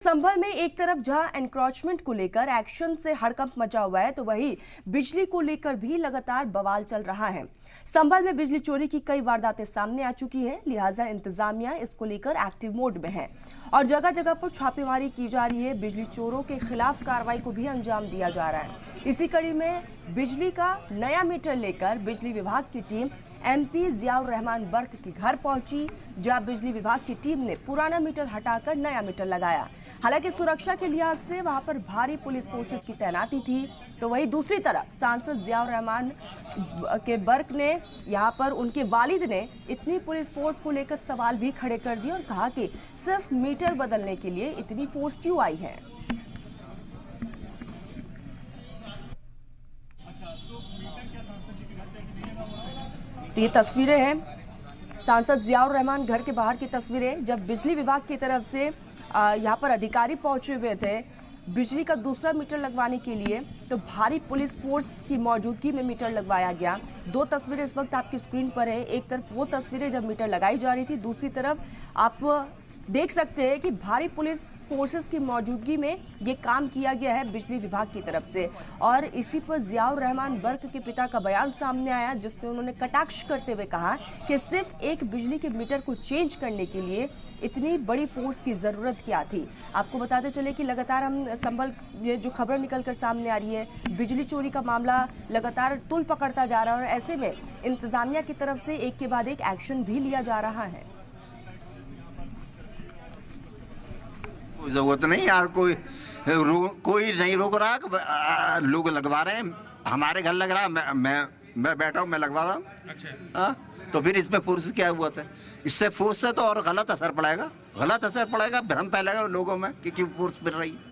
संभल में एक तरफ जहां एनक्रोचमेंट को लेकर एक्शन से हड़कंप मचा हुआ है, तो वहीं बिजली को लेकर भी लगातार बवाल चल रहा है। संभल में बिजली चोरी की कई वारदातें सामने आ चुकी हैं, लिहाजा इंतजामिया इसको लेकर एक्टिव मोड में है और जगह जगह पर छापेमारी की जा रही है। बिजली चोरों के खिलाफ कार्रवाई को भी अंजाम दिया जा रहा है। इसी कड़ी में बिजली का नया मीटर लेकर बिजली विभाग की टीम एमपी जियाउर रहमान बर्क के घर पहुंची, जहां बिजली विभाग की टीम ने पुराना मीटर हटाकर नया मीटर लगाया। हालांकि सुरक्षा के लिहाज से वहां पर भारी पुलिस फोर्सेस की तैनाती थी, तो वहीं दूसरी तरफ सांसद जियाउर रहमान के बर्क ने यहां पर उनके वालिद ने इतनी पुलिस फोर्स को लेकर सवाल भी खड़े कर दिए और कहा कि सिर्फ मीटर बदलने के लिए इतनी फोर्स क्यों आई है। तो ये तस्वीरें हैं सांसद जियाउर रहमान घर के बाहर की तस्वीरें, जब बिजली विभाग की तरफ से यहाँ पर अधिकारी पहुंचे हुए थे बिजली का दूसरा मीटर लगवाने के लिए, तो भारी पुलिस फोर्स की मौजूदगी में मीटर लगवाया गया। दो तस्वीरें इस वक्त आपकी स्क्रीन पर है। एक तरफ वो तस्वीरें जब मीटर लगाई जा रही थी, दूसरी तरफ आप देख सकते हैं कि भारी पुलिस फोर्सेस की मौजूदगी में ये काम किया गया है बिजली विभाग की तरफ से। और इसी पर जियाउर रहमान बर्क के पिता का बयान सामने आया, जिसमें उन्होंने कटाक्ष करते हुए कहा कि सिर्फ एक बिजली के मीटर को चेंज करने के लिए इतनी बड़ी फोर्स की ज़रूरत क्या थी। आपको बताते चले कि लगातार हम संभल ये जो खबर निकल कर सामने आ रही है, बिजली चोरी का मामला लगातार तुल पकड़ता जा रहा है और ऐसे में इंतजामिया की तरफ से एक के बाद एक एक्शन भी लिया जा रहा है। कोई जरूरत नहीं यार, कोई नहीं रोक रहा। लोग लगवा रहे हैं, हमारे घर लग रहा है, मैं बैठा हूँ, मैं लगवा रहा हूँ। अच्छा, तो फिर इसमें फोर्स क्या हुआ था? इससे फोर्स से तो और गलत असर पड़ेगा, भ्रम फैलेगा लोगों में कि क्यों फोर्स मिल रही है।